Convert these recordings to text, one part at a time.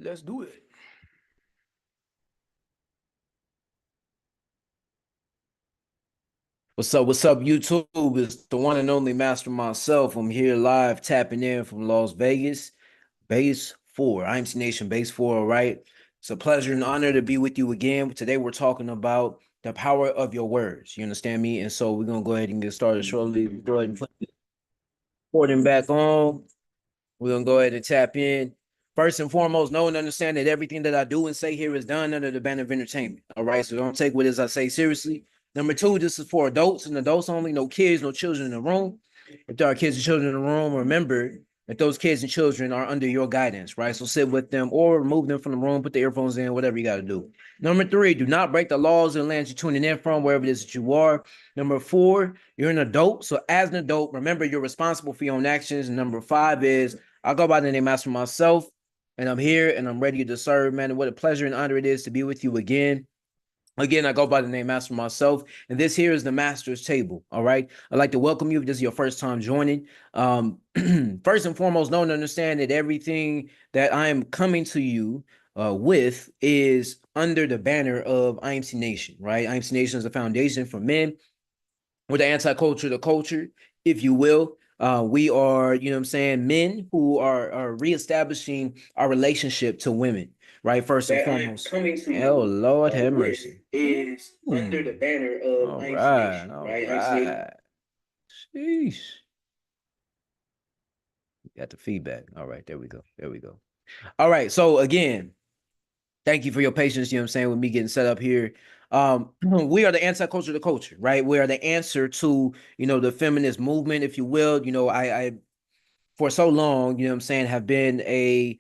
Let's do it. What's up, YouTube? It's the one and only Master myself. I'm here live tapping in from Las Vegas, Base 4. IMC Nation Base 4, all right? It's a pleasure and honor to be with you again. Today we're talking about the power of your words. You understand me? And so we're gonna go ahead and get started shortly. Go ahead and put the recording back on. We're gonna go ahead and tap in. First and foremost, know and understand that everything that I do and say here is done under the banner of entertainment. All right, so don't take what it is I say seriously. Number two, this is for adults and adults only. No kids, no children in the room. If there are kids and children in the room, remember that those kids and children are under your guidance, right? So sit with them or remove them from the room, put the earphones in, whatever you got to do. Number three, do not break the laws of the land you're tuning in from, wherever it is that you are. Number four, you're an adult. So as an adult, remember you're responsible for your own actions. And number five is I go by the name Master myself, and I'm here and I'm ready to serve, man. And what a pleasure and honor it is to be with you again. Again, I go by the name Master myself, and this here is the Master's Table. All right. I'd like to welcome you if this is your first time joining. First and foremost, know and understand that everything that I am coming to you with is under the banner of IMC Nation, right? IMC Nation is a foundation for men with the anti-culture, the culture, if you will. We are, you know what I'm saying, men who are reestablishing our relationship to women, right? First and foremost. Coming to oh, Lord have mercy. Is under the banner of all right, all right. Sheesh. Got the feedback. All right, there we go. There we go. All right, so again, thank you for your patience, you know what I'm saying, with me getting set up here. We are the anti-culture to culture, right? We are the answer to, you know, the feminist movement, if you will. You know, I for so long, you know what I'm saying, have been a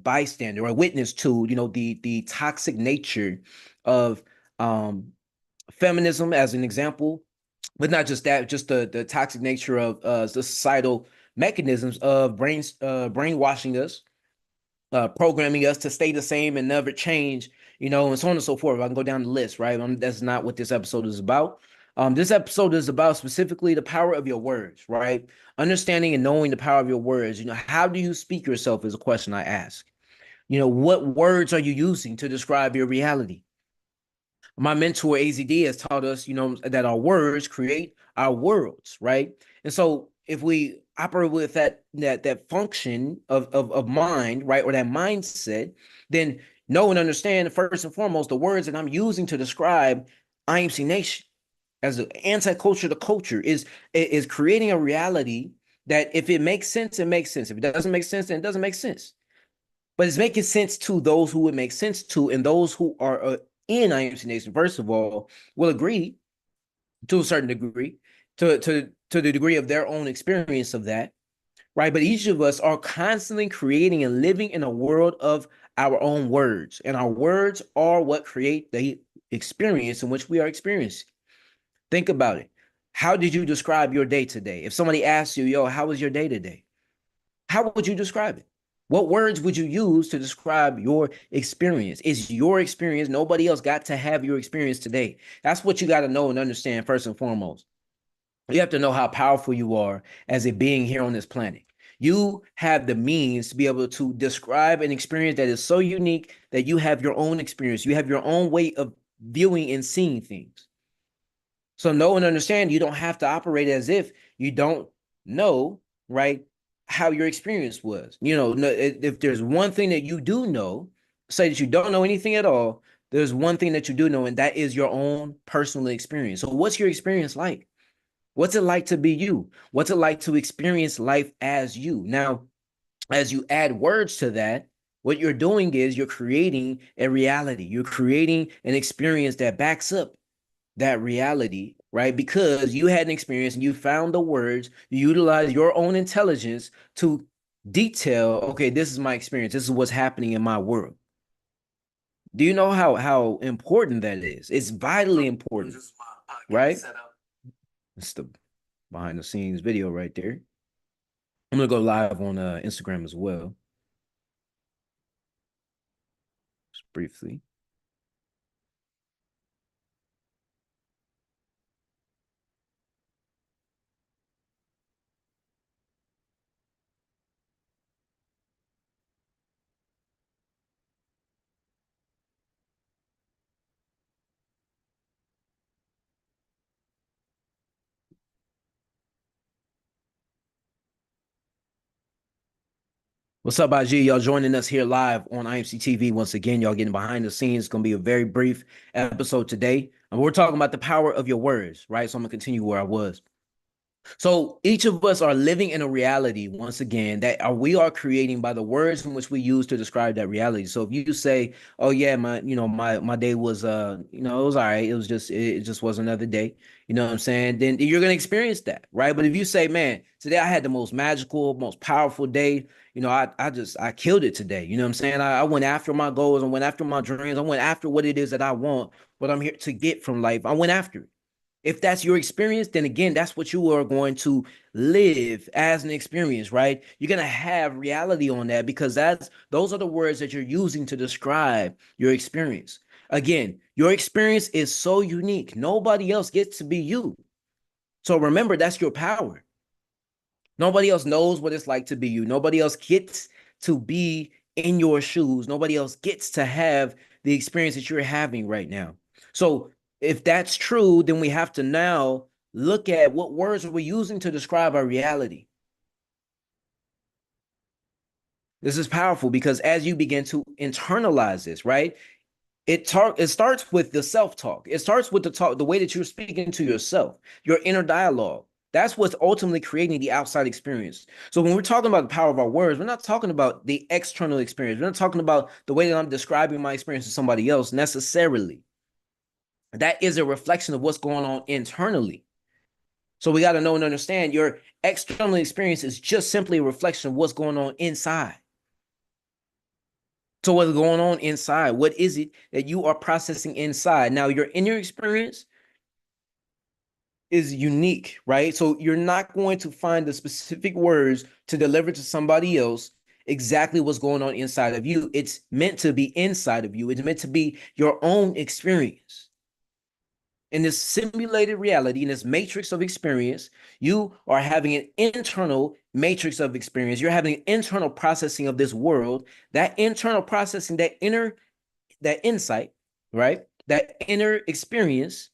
bystander or a witness to, you know, the toxic nature of feminism as an example, but not just that, just the toxic nature of the societal mechanisms of brainwashing us, programming us to stay the same and never change, you know, and so on and so forth. I can go down the list, right? That's not what this episode is about. This episode is about specifically the power of your words, right? Understanding and knowing the power of your words. You know, how do you speak yourself is a question I ask. You know, what words are you using to describe your reality? My mentor AZD has taught us, you know, that our words create our worlds, right? And so if we operate with that function of mind, right, or that mindset, then know and understand first and foremost the words that I'm using to describe IMC Nation as an anti-culture to culture is creating a reality that if it makes sense, it makes sense. If it doesn't make sense, then it doesn't make sense. But it's making sense to those who it makes sense to, and those who are in IMC Nation, first of all, will agree to a certain degree, to the degree of their own experience of that, right? But each of us are constantly creating and living in a world of our own words, and our words are what create the experience in which we are experiencing. Think about it. How did you describe your day today? If somebody asks you, yo, how was your day today? How would you describe it? What words would you use to describe your experience? It's your experience. Nobody else got to have your experience today. That's what you got to know and understand first and foremost. You have to know how powerful you are as a being here on this planet. You have the means to be able to describe an experience that is so unique that you have your own experience. You have your own way of viewing and seeing things. So know and understand you don't have to operate as if you don't know, right, how your experience was. You know, if there's one thing that you do know, say that you don't know anything at all, there's one thing that you do know, and that is your own personal experience. So what's your experience like? What's it like to be you? What's it like to experience life as you? Now, as you add words to that, what you're doing is you're creating a reality. You're creating an experience that backs up that reality, right? Because you had an experience and you found the words, you utilize your own intelligence to detail, okay, this is my experience. This is what's happening in my world. Do you know how important that is? It's vitally important, right? It's the behind the scenes video right there. I'm gonna go live on Instagram as well, just briefly. What's up, IG? Y'all joining us here live on IMC TV. Once again, y'all getting behind the scenes. It's going to be a very brief episode today. And we're talking about the power of your words, right? So I'm going to continue where I was. So each of us are living in a reality, once again, we are creating by the words in which we use to describe that reality. So if you say, "Oh yeah, my day was it was all right. It just was another day." You know what I'm saying? Then you're gonna experience that, right? But if you say, "Man, today I had the most magical, most powerful day," I killed it today. You know what I'm saying? I went after my goals. I went after my dreams. I went after what it is that I want, what I'm here to get from life. I went after it. If that's your experience, then again, that's what you are going to live as an experience, right? You're going to have reality on that because those are the words that you're using to describe your experience. Again, your experience is so unique. Nobody else gets to be you. So remember, that's your power. Nobody else knows what it's like to be you. Nobody else gets to be in your shoes. Nobody else gets to have the experience that you're having right now. So if that's true, then we have to now look at what words are we using to describe our reality. This is powerful because as you begin to internalize this, right? It starts with the self-talk. It starts with the way that you're speaking to yourself, your inner dialogue. That's what's ultimately creating the outside experience. So when we're talking about the power of our words, we're not talking about the external experience. We're not talking about the way that I'm describing my experience to somebody else necessarily. That is a reflection of what's going on internally. So we got to know and understand your external experience is just simply a reflection of what's going on inside. So what's going on inside? What is it that you are processing inside? Now, your inner experience is unique, right? So you're not going to find the specific words to deliver to somebody else exactly what's going on inside of you. It's meant to be inside of you. It's meant to be your own experience. In this simulated reality, in this matrix of experience, you are having an internal matrix of experience. You're having an internal processing of this world. That internal processing, that insight, right? That inner experience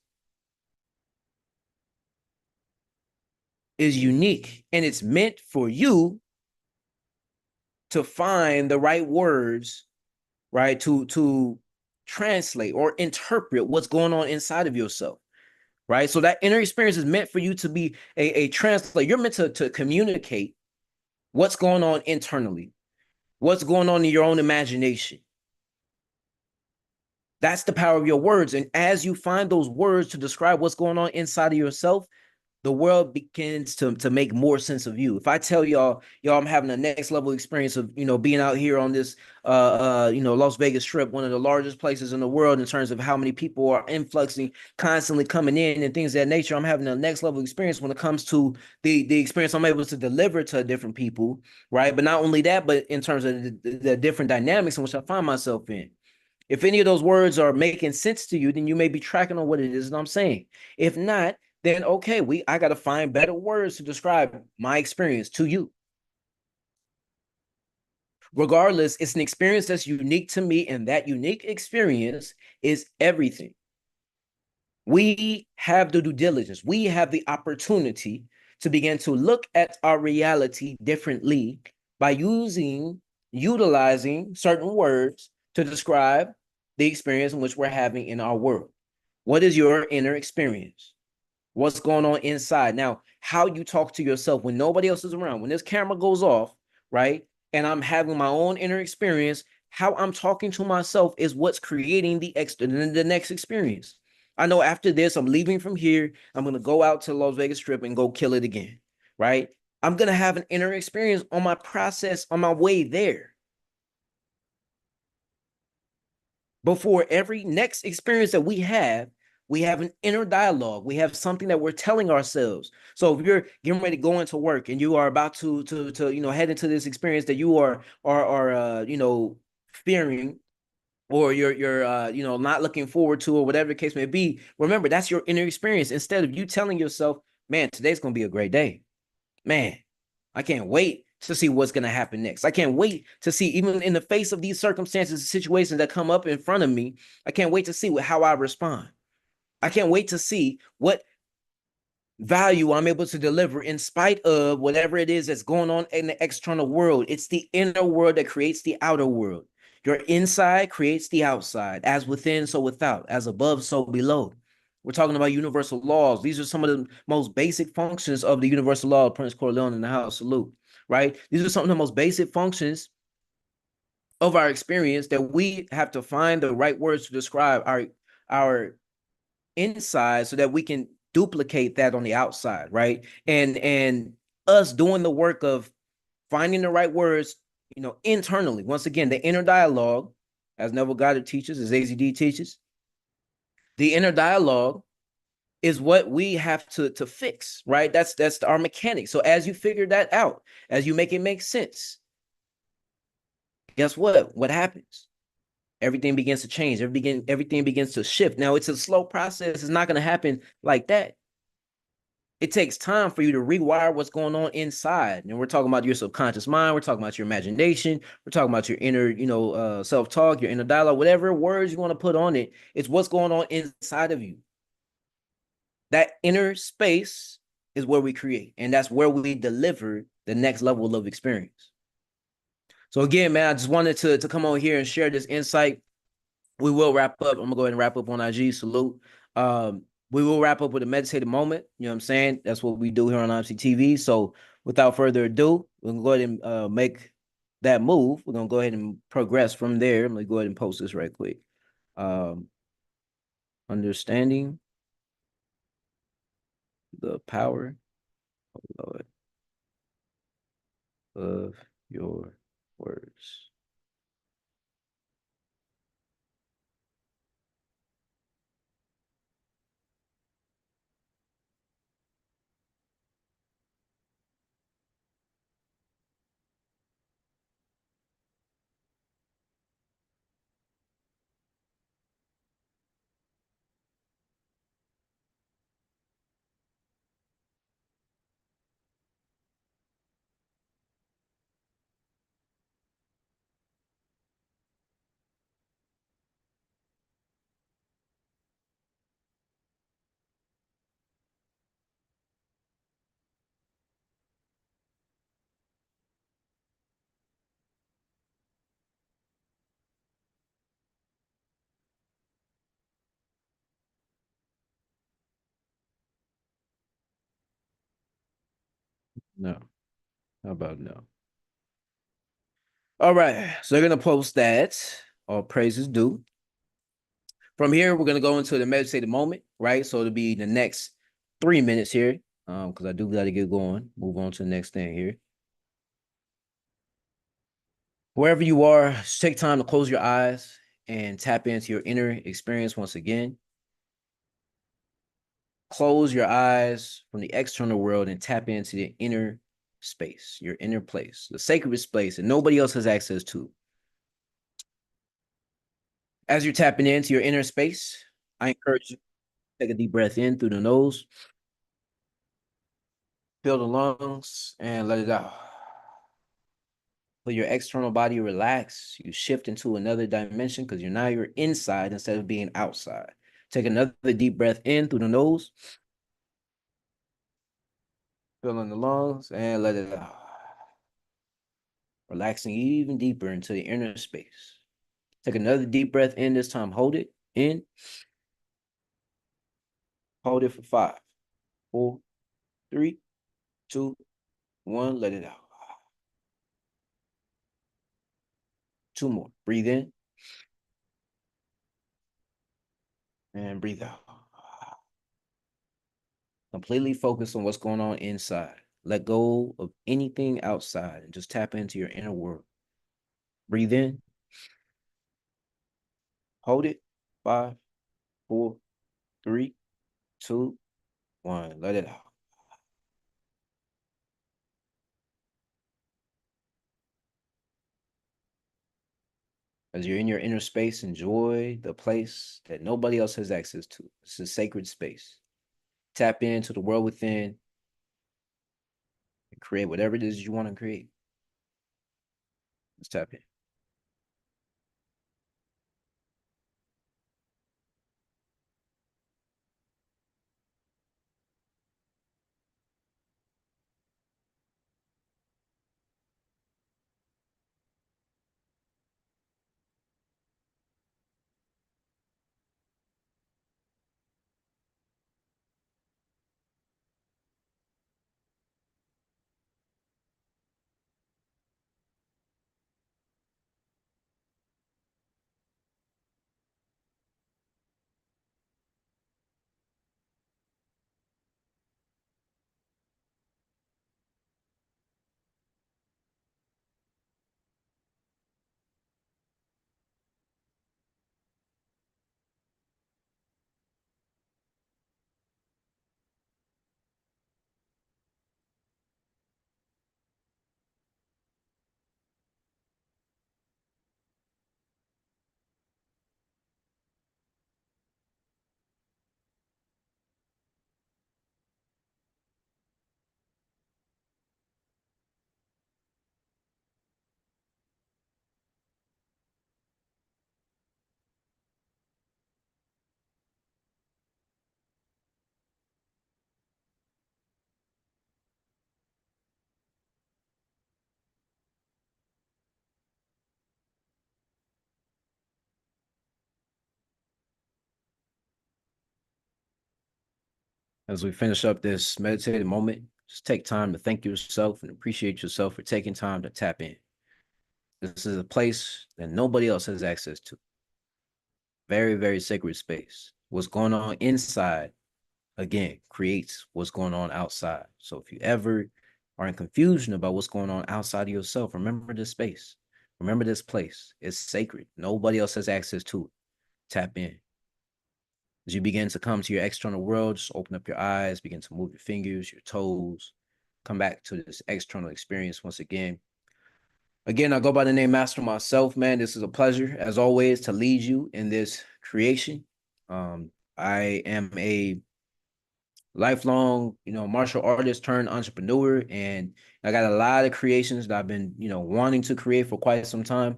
is unique and it's meant for you to find the right words, right? To translate or interpret what's going on inside of yourself. Right. So that inner experience is meant for you to be a translator. You're meant to communicate what's going on internally, what's going on in your own imagination. That's the power of your words. And as you find those words to describe what's going on inside of yourself, the world begins to make more sense of you. If I tell y'all, I'm having a next level experience of, being out here on this, Las Vegas Strip, one of the largest places in the world in terms of how many people are influxing, constantly coming in and things of that nature. I'm having a next level experience when it comes to the experience I'm able to deliver to different people, right? But not only that, but in terms of the different dynamics in which I find myself in. If any of those words are making sense to you, then you may be tracking on what it is that I'm saying. If not, then okay, I got to find better words to describe my experience to you. Regardless, it's an experience that's unique to me, and that unique experience is everything. We have the due diligence. We have the opportunity to begin to look at our reality differently by utilizing certain words to describe the experience in which we're having in our world. What is your inner experience? What's going on inside? Now, how you talk to yourself when nobody else is around, when this camera goes off, right? And I'm having my own inner experience, how I'm talking to myself is what's creating the next experience. I know after this, I'm leaving from here. I'm going to go out to Las Vegas Strip and go kill it again, right? I'm going to have an inner experience on my process on my way there. Before every next experience that we have an inner dialogue. We have something that we're telling ourselves. So if you're getting ready to go into work and you are about to head into this experience that you are fearing, or you're not looking forward to, or whatever the case may be, remember that's your inner experience. Instead of you telling yourself, man, today's gonna be a great day. Man, I can't wait to see what's going to happen next. I can't wait to see, even in the face of these circumstances and situations that come up in front of me, I can't wait to see how I respond. I can't wait to see what value I'm able to deliver in spite of whatever it is that's going on in the external world. It's the inner world that creates the outer world. Your inside creates the outside, as within, so without, as above, so below. We're talking about universal laws. These are some of the most basic functions of the universal law. Prince Corleone in the house, salute, right? These are some of the most basic functions of our experience that we have to find the right words to describe our inside so that we can duplicate that on the outside, right? And us doing the work of finding the right words, internally. Once again, the inner dialogue, as Neville Goddard teaches, as AZD teaches, the inner dialogue is what we have to fix, right? That's our mechanic. So as you figure that out, as you make it make sense, guess what? What happens? Everything begins to change. Everything begins to shift. Now it's a slow process. It's not going to happen like that. It takes time for you to rewire what's going on inside. And we're talking about your subconscious mind. We're talking about your imagination. We're talking about your inner, self-talk, your inner dialogue, whatever words you want to put on it. It's what's going on inside of you. That inner space is where we create, and that's where we deliver the next level of experience. So again, man, I just wanted to come on here and share this insight. We will wrap up. I'm gonna go ahead and wrap up on IG. Salute. We will wrap up with a meditative moment. You know what I'm saying? That's what we do here on IMC TV. So without further ado, we're gonna go ahead and make that move. We're gonna go ahead and progress from there. I'm gonna go ahead and post this right quick. Um, Understanding the power of your words. No. How about no? All right. So they're gonna post that. All praises due. From here, we're gonna go into the meditative moment, right? So it'll be the next 3 minutes here. Because I do gotta get going. Move on to the next thing here. Wherever you are, just take time to close your eyes and tap into your inner experience once again. Close your eyes from the external world and tap into the inner space, your inner place, the sacred space that nobody else has access to. As you're tapping into your inner space, I encourage you to take a deep breath in through the nose, fill the lungs, and let it out. Let your external body relax. You shift into another dimension because you're inside instead of being outside. Take another deep breath in through the nose, fill in the lungs, and let it out. Relaxing even deeper into the inner space. Take another deep breath in. This time, hold it in. Hold it for 5, 4, 3, 2, 1. Let it out. 2 more. Breathe in and breathe out. Completely focus on what's going on inside. Let go of anything outside and just tap into your inner world. Breathe in. Hold it. 5, 4, 3, 2, 1. Let it out. As you're in your inner space, enjoy the place that nobody else has access to. It's a sacred space. Tap into the world within and create whatever it is you want to create. Let's tap in. As we finish up this meditative moment, just take time to thank yourself and appreciate yourself for taking time to tap in. This is a place that nobody else has access to. Very, very sacred space. What's going on inside, again, creates what's going on outside. So if you ever are in confusion about what's going on outside of yourself, remember this space. Remember this place. It's sacred. Nobody else has access to it. Tap in. As you begin to come to your external world, just open up your eyes, begin to move your fingers, your toes, come back to this external experience once again. Again, I go by the name Master myself, man. This is a pleasure, as always, to lead you in this creation. I am a lifelong, martial artist turned entrepreneur, and I got a lot of creations that I've been, wanting to create for quite some time.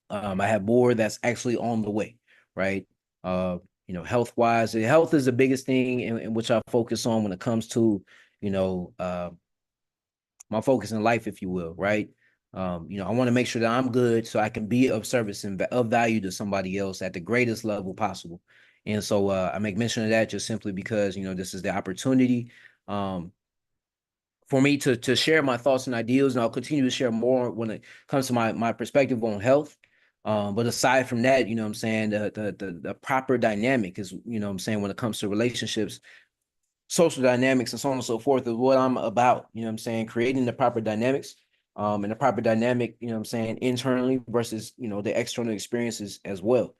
I have more that's actually on the way, right? Health wise, health is the biggest thing in which I focus on when it comes to, you know, uh, my focus in life, if you will, right? I want to make sure that I'm good so I can be of service and of value to somebody else at the greatest level possible. And so I make mention of that just simply because, this is the opportunity for me to share my thoughts and ideas, and I'll continue to share more when it comes to my perspective on health. But aside from that, what I'm saying, the proper dynamic is, what I'm saying, when it comes to relationships, social dynamics, and so on and so forth, is what I'm about. What I'm saying, creating the proper dynamics, and the proper dynamic, what I'm saying, internally versus, the external experiences as well.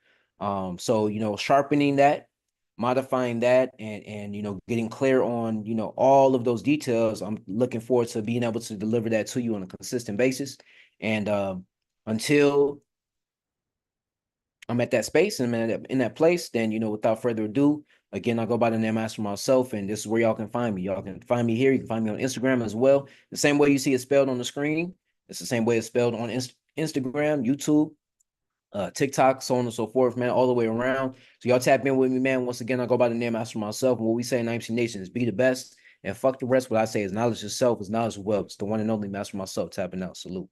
So, sharpening that, modifying that, and getting clear on, all of those details. I'm looking forward to being able to deliver that to you on a consistent basis. And until I'm at that space and I'm in that place, then, without further ado, again, I go by the name Master myself, and this is where y'all can find me. Y'all can find me here. You can find me on Instagram as well. The same way you see it spelled on the screen, it's the same way it's spelled on Instagram, YouTube, TikTok, so on and so forth, man, all the way around. So y'all tap in with me, man. Once again, I go by the name Master myself, and what we say in IMC Nation is be the best, and fuck the rest. What I say is knowledge itself is knowledge of wealth. It's the one and only Master myself tapping out. Salute.